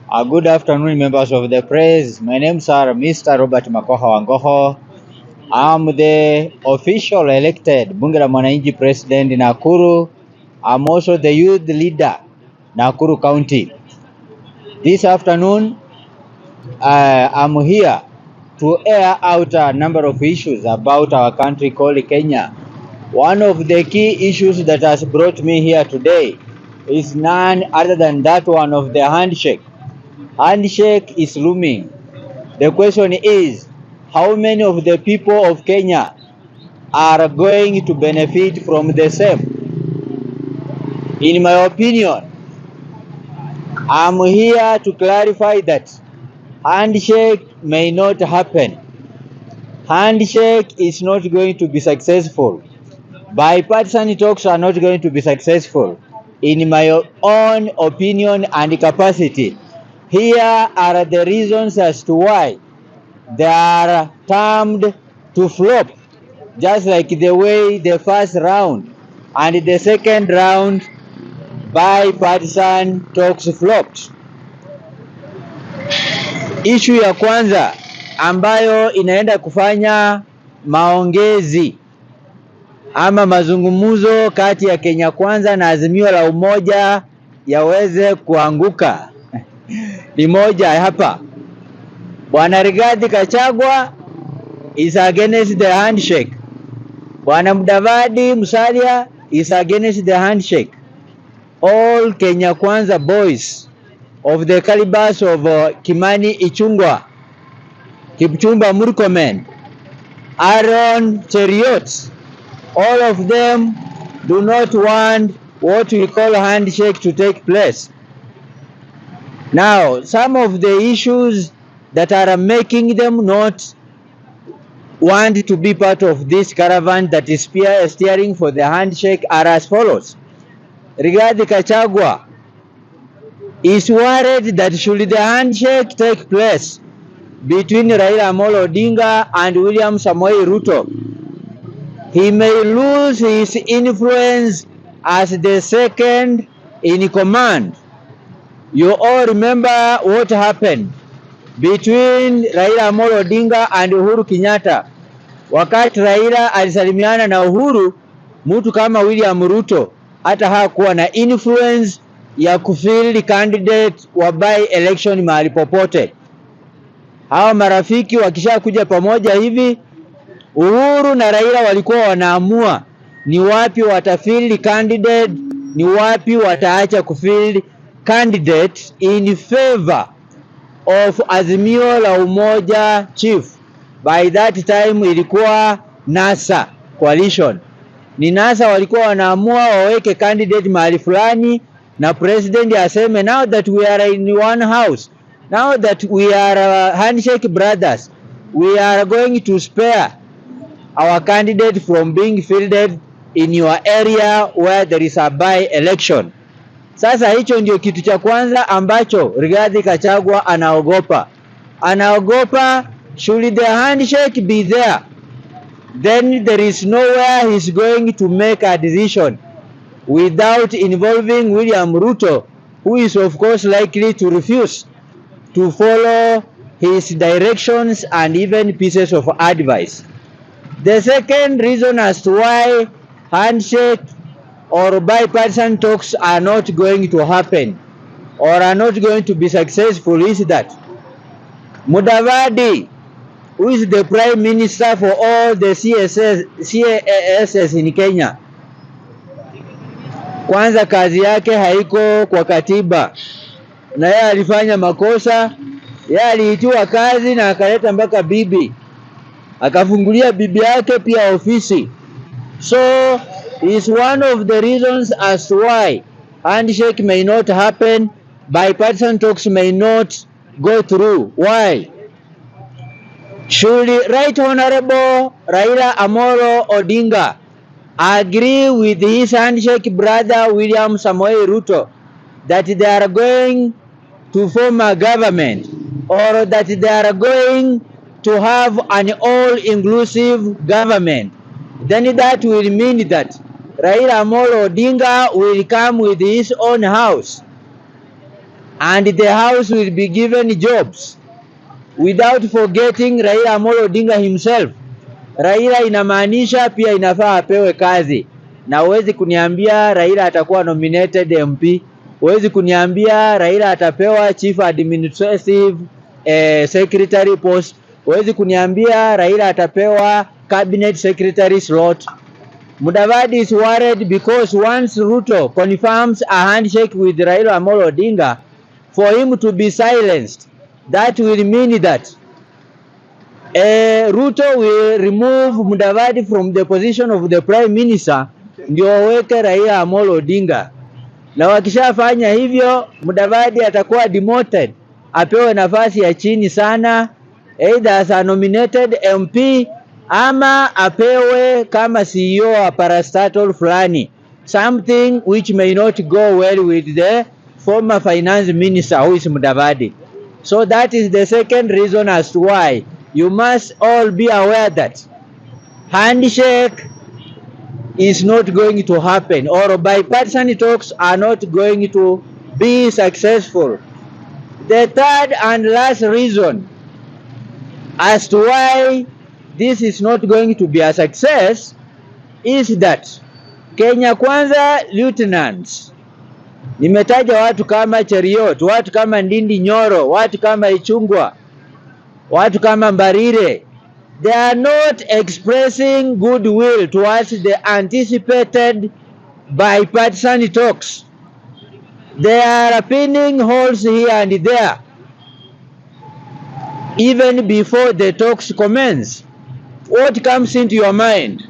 Good afternoon, members of the press. My name is Mr. Robert Makoha Wangoho. I'm the official elected Bunge la Mwananchi President in Nakuru. I'm also the youth leader, Nakuru County. This afternoon, I'm here to air out a number of issues about our country called Kenya. One of the key issues that has brought me here today is none other than that one of the handshake. Handshake is looming. The question is, how many of the people of Kenya are going to benefit from the same? In my opinion, I'm here to clarify that handshake may not happen. Handshake is not going to be successful. Bipartisan talks are not going to be successful. In my own opinion and capacity, here are the reasons as to why they are termed to flop, just like the way the first round and the second round bipartisan talks flopped. Issue ya kwanza ambayo inaenda kufanya maongezi ama mazungumzo kati ya Kenya Kwanza na Azimio la Umoja yaweze kuanguka ni moja hapa. Bwana Rigathi Gachagua is against the handshake. Bwana Mudavadi Musalia is against the handshake. All Kenya Kwanza boys of the calibers of Kimani Ichung'wah, Kipchumba Murkomen, Aaron Cheriot, all of them do not want what we call handshake to take place. Now, some of the issues that are making them not want to be part of this caravan that is steering for the handshake are as follows. Rigathi Gachagua is worried that should the handshake take place between Raila Amolo Odinga and William Samoei Ruto, he may lose his influence as the second in command. You all remember what happened between Raila Amolo Odinga and Uhuru Kenyatta. Wakati Raila alisalimiana na Uhuru, mtu kama William Ruto hata hakuwa na influence ya kufield candidate wa by election mahali popote. Hawa marafiki wakisha kuja pamoja hivi, Uhuru na Raila walikuwa wanaamua ni wapi watafield candidate, ni wapi wataacha kufield candidate in favor of Azimio la Umoja chief. By that time ilikuwa NASA coalition. Ni NASA walikuwa wanaamua waweke candidate mahali fulani na president aseme now that we are in one house, now that we are handshake brothers, we are going to spare our candidate from being fielded in your area where there is a by election. Sasa hicho ndio kitu cha kwanza ambacho Rigathi Gachagua anaogopa. Anaogopa should the handshake be there, then there is nowhere he's going to make a decision without involving William Ruto, who is of course likely to refuse to follow his directions and even pieces of advice. The second reason as to why handshake or bipartisan talks are not going to happen or are not going to be successful is that Mudavadi, who is the Prime Minister for all the CASs in Kenya, kwanza kazi yake haiko kwa katiba, na yeye alifanya makosa. Yeye aliitiwa kazi na akaleta mpaka bibi, akafungulia bibi yake pia ofisi. So is one of the reasons as to why handshake may not happen, bipartisan talks may not go through. Why? Should Right Honorable Raila Amolo Odinga agree with his handshake brother William Samoei Ruto that they are going to form a government, or that they are going to have an all-inclusive government, then that will mean that Raila Amolo Odinga will come with his own house. and the house will be given jobs, without forgetting Raila Amolo Odinga himself. Raila inamaanisha pia inafaa apewe kazi, na huwezi kuniambia Raila atakuwa nominated MP, huwezi kuniambia Raila atapewa chief administrative secretary post, huwezi kuniambia Raila atapewa cabinet secretary slot. Mudavadi is worried because once Ruto confirms a handshake with Raila Amolo Odinga, for him to be silenced, that will mean that Ruto will remove Mudavadi from the position of the prime minister, ndio waweke Raila Amolo Odinga. Na wakishafanya hivyo, Mudavadi atakuwa demoted, apewe nafasi ya chini sana, either as a nominated MP ama apewe kama CEO wa parastatal fulani, something which may not go well with the former finance minister who is Mudavadi. So that is the second reason as to why you must all be aware that handshake is not going to happen, or bipartisan talks are not going to be successful. The third and last reason as to why this is not going to be a success is that Kenya Kwanza lieutenants, nimetaja watu kama Cheriot, watu kama Ndindi Nyoro, watu kama Ichungwa, watu kama Mbarire, they are not expressing goodwill towards the anticipated bipartisan talks. They are pinning holes here and there, even before the talks commence. What comes into your mind?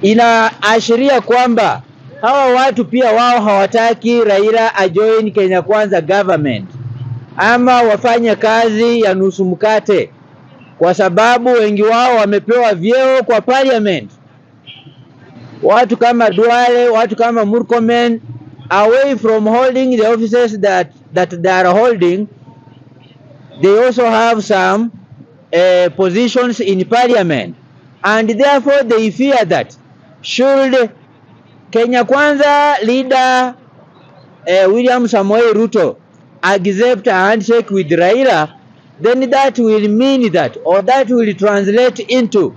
Inaashiria kwamba hawa watu pia wao hawataki Raila ajoin Kenya Kwanza government, ama wafanye kazi ya nusu mkate, kwa sababu wengi wao wamepewa vyeo kwa parliament. Watu kama Duale, watu kama Murkomen, away from holding the offices that they are holding, they also have some positions in parliament, and therefore they fear that should Kenya Kwanza leader William Samoei Ruto accept a handshake with Raila, then that will mean that, or that will translate into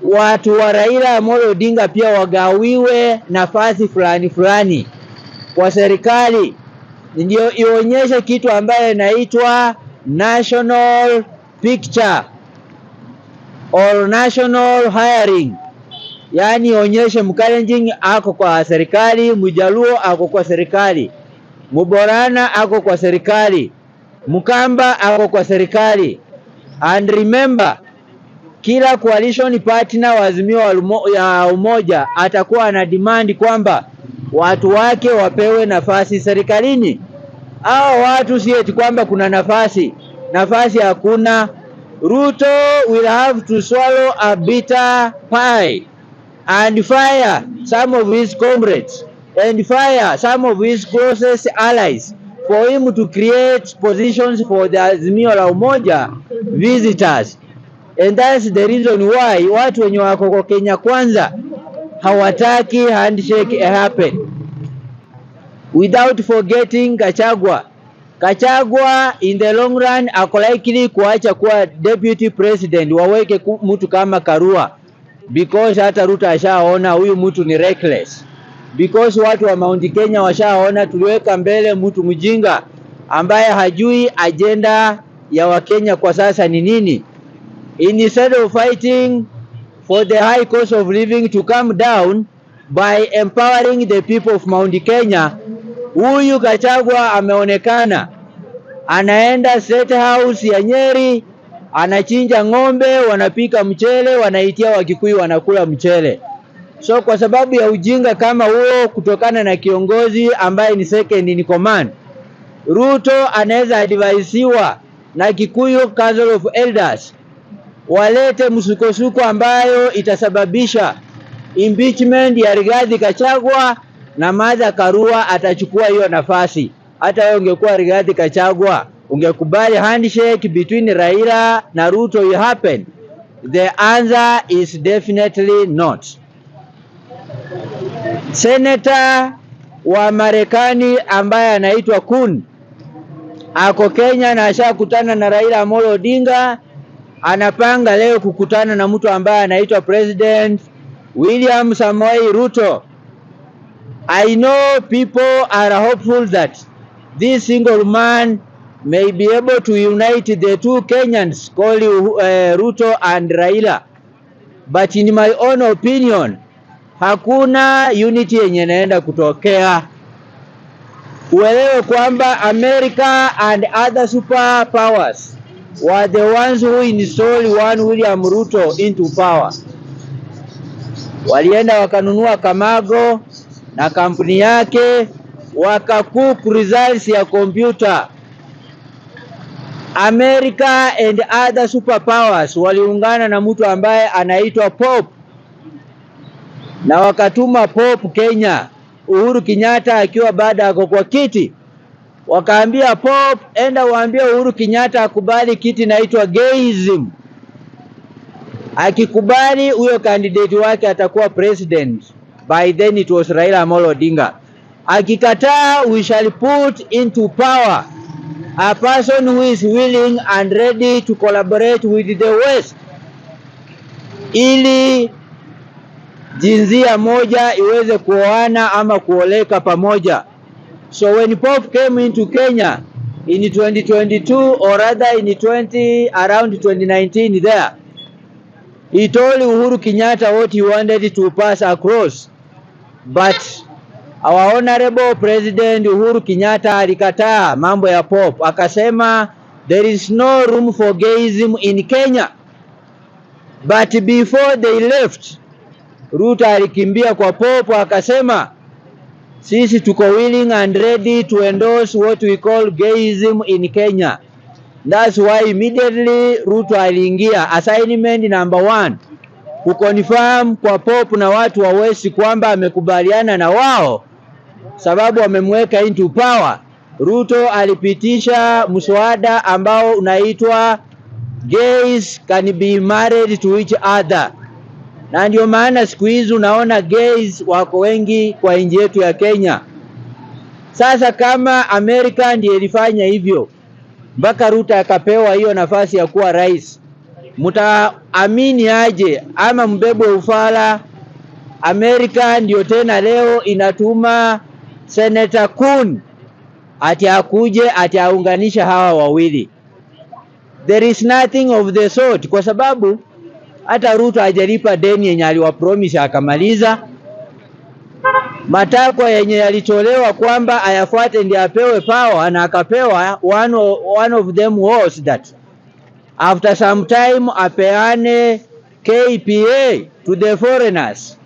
watu wa Raila Amolo Odinga pia wagawiwe nafasi fulani fulani kwa serikali, ndio ionyeshe kitu ambaye inaitwa national picture or national hiring. Yani ionyeshe Mkalenjin ako kwa serikali, Mjaluo ako kwa serikali, Muborana ako kwa serikali, Mukamba ako kwa serikali. And remember, kila coalition partner wa Azimio ya Umoja atakuwa na demand kwamba watu wake wapewe nafasi serikalini. Hao watu si eti kwamba kuna nafasi hakuna. Ruto will have to swallow a bitter pie and fire some of his comrades and fire some of his closest allies for him to create positions for the Azimio la Umoja visitors. And that's the reason why watu wenye wako kwa Kenya Kwanza hawataki handshake happen. Without forgetting Gachagua. Gachagua in the long run ako likely kuacha kuwa deputy president, waweke mtu kama Karua, because hata Ruto ashaona huyu mtu ni reckless, because watu wa Mount Kenya washaona tuliweka mbele mtu mjinga ambaye hajui agenda ya Wakenya kwa sasa ni nini. Instead of fighting for the high cost of living to come down by empowering the people of Mount Kenya, huyu Gachagua ameonekana anaenda State House ya Nyeri, anachinja ng'ombe, wanapika mchele, wanaitia Wakikuyu wanakula mchele. So kwa sababu ya ujinga kama huo, kutokana na kiongozi ambaye ni second in command, Ruto anaweza advisiwa na Kikuyu Council of Elders walete msukosuko ambayo itasababisha impeachment ya Rigathi Gachagua, na Martha Karua atachukua hiyo nafasi. Hata wewe ungekuwa Rigathi Gachagua, ungekubali handshake between Raila na Ruto will happen? The answer is definitely not. Senator wa Marekani ambaye anaitwa Kun ako Kenya na ashakutana na Raila Amolo Odinga, anapanga leo kukutana na mtu ambaye anaitwa President William Samoei Ruto. I know people are hopeful that this single man may be able to unite the two Kenyans called Ruto and Raila. But in my own opinion, hakuna unity yenye inaenda kutokea. Uelewe kwamba America and other superpowers were the ones who installed one William Ruto into power. Walienda wakanunua Kamago na kampuni yake, wakacook results ya computer. America and other superpowers waliungana na mtu ambaye anaitwa Pope, na wakatuma Pope Kenya, Uhuru Kenyatta akiwa baada ako kwa kiti. Wakaambia Pope, enda waambie Uhuru Kenyatta akubali kiti inaitwa gayism. Akikubali huyo candidate wake atakuwa president. By then it was Raila Amolo Odinga. Akikataa, we shall put into power a person who is willing and ready to collaborate with the West, ili jinsia moja iweze kuoana ama kuoleka pamoja. So when Pope came into Kenya in 2022, or rather in around 2019 there, he told Uhuru Kenyatta what he wanted to pass across. But our honorable President Uhuru Kenyatta alikataa mambo ya Pope. Akasema there is no room for gayism in Kenya. But before they left, Ruto alikimbia kwa Pope akasema sisi tuko willing and ready to endorse what we call gayism in Kenya. That's why immediately Ruto aliingia. Assignment number 1, kuconfirm kwa Pope na watu wa West kwamba amekubaliana na wao, sababu wamemweka into power. Ruto alipitisha mswada ambao unaitwa gays can be married to each other. Na ndio maana siku hizi unaona gays wako wengi kwa nchi yetu ya Kenya. Sasa kama Amerika ndiye ilifanya hivyo, mpaka Ruto akapewa hiyo nafasi ya kuwa rais, mtaamini aje ama mbebo ufala? Amerika ndio tena leo inatuma Senator Kun ati akuje ati aunganisha hawa wawili. There is nothing of the sort, kwa sababu hata Ruto hajalipa deni yenye aliwapromise akamaliza. Matakwa yenye yalitolewa kwamba ayafuate ndiye apewe power na akapewa, one of them was that after some time apeane KPA to the foreigners.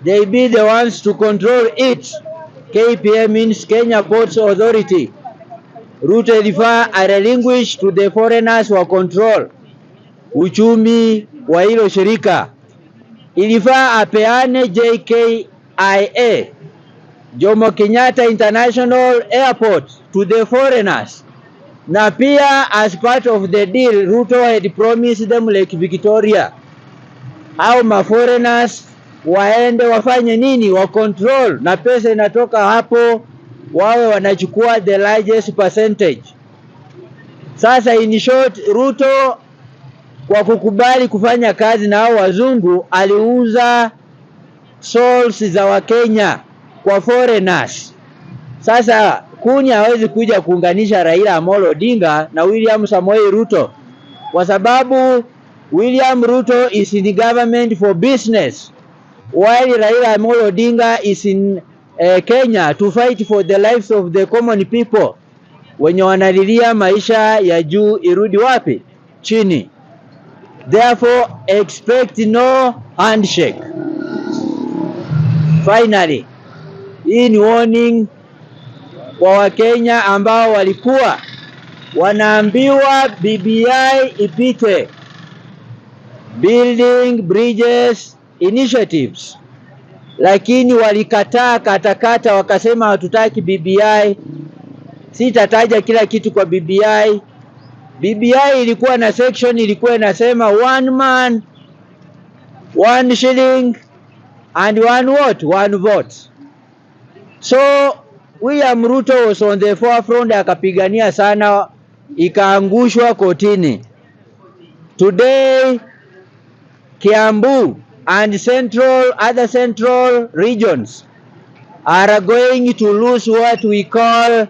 They be the ones to control it. KPA means Kenya Ports Authority. Ruto ilifaa relinquish to the foreigners wa control uchumi wa hilo shirika. Ilifaa apeane JKIA, Jomo Kenyatta International Airport, to the foreigners. Na pia as part of the deal, Ruto had promised them Lake Victoria. Hao ma foreigners waende wafanye nini? Wa control, na pesa inatoka hapo wawe wanachukua the largest percentage. Sasa in short, Ruto kwa kukubali kufanya kazi na hao wazungu aliuza souls za Wakenya kwa foreigners. Sasa Kuni hawezi kuja kuunganisha Raila Amolo Odinga na William Samoei Ruto, kwa sababu William Ruto is in the government for business, while Raila Amolo Odinga is in Kenya to fight for the lives of the common people, wenye wanalilia maisha ya juu irudi wapi? Chini. Therefore expect no handshake. Finally, hii ni warning kwa Wakenya ambao walikuwa wanaambiwa BBI ipite, Building Bridges Initiatives, lakini walikataa katakata, wakasema hatutaki BBI. Sitataja kila kitu kwa BBI. BBI ilikuwa na section ilikuwa inasema one man, one shilling and one what? One vote. So William Ruto was on the forefront, akapigania sana, ikaangushwa kotini. Today, Kiambu and other central regions are going to lose what we call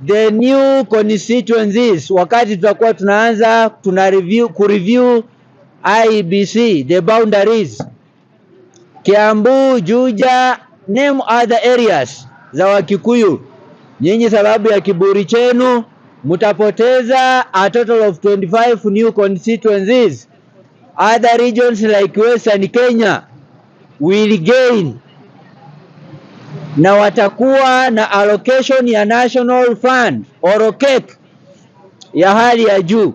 the new constituencies. Wakati tutakuwa tunaanza kureview IEBC, the boundaries. Kiambu, Juja, name other areas za Wakikuyu. Nyinyi sababu ya kiburi chenu mutapoteza a total of 25 new constituencies. Other regions like Western Kenya will gain na watakuwa na allocation ya National Fund orokek ya hali ya juu.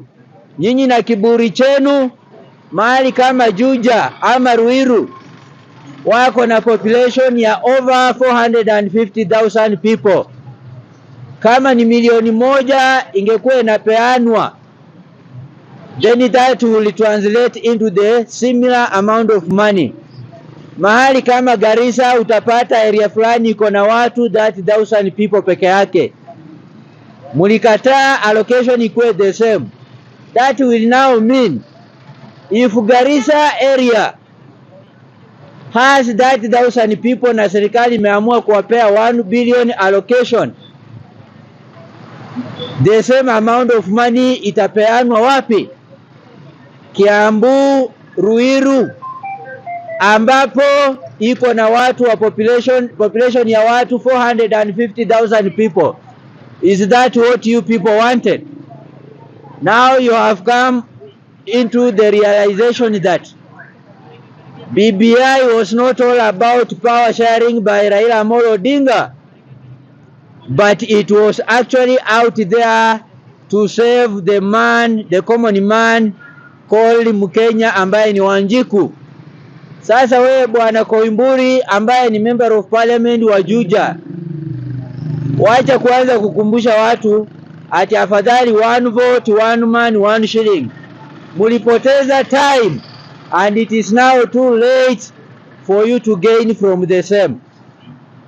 Nyinyi na kiburi chenu, mahali kama Juja ama Ruiru wako na population ya over 450,000 people. Kama ni milioni moja ingekuwa inapeanwa, then that will translate into the similar amount of money. Mahali kama Garissa utapata area fulani iko na watu 30,000 people peke yake. Mulikataa allocation ikuwe the same. That will now mean if Garissa area has 30,000 people na serikali imeamua kuwapea 1 billion allocation, the same amount of money itapeanwa wapi? Kiambu, Ruiru, ambapo iko na watu wa population ya watu 450,000 people. Is that what you people wanted? Now you have come into the realization that BBI was not all about power sharing by Raila Amolo Odinga, but it was actually out there to save the man, the common man called Mkenya ambaye ni Wanjiku. Sasa wewe bwana Koimburi ambaye ni member of parliament wa Juja, wacha kuanza kukumbusha watu ati afadhali 1 vote 1 man 1 shilling. Mulipoteza time and it is now too late for you to gain from the same.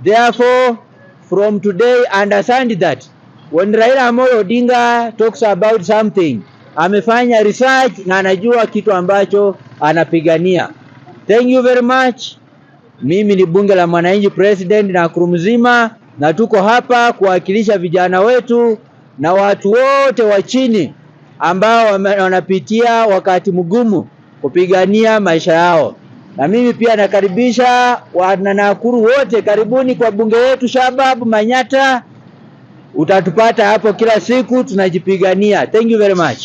Therefore, from today, understand that when Raila Amolo Odinga talks about something, amefanya research na anajua kitu ambacho anapigania. Thank you very much. Mimi ni bunge la mwananchi president na crew mzima, na tuko hapa kuwakilisha vijana wetu na watu wote wa chini ambao wanapitia wakati mgumu kupigania maisha yao. Na mimi pia nakaribisha wana Nakuru wote, karibuni kwa bunge wetu Shabab Manyata. Utatupata hapo kila siku tunajipigania. Thank you very much.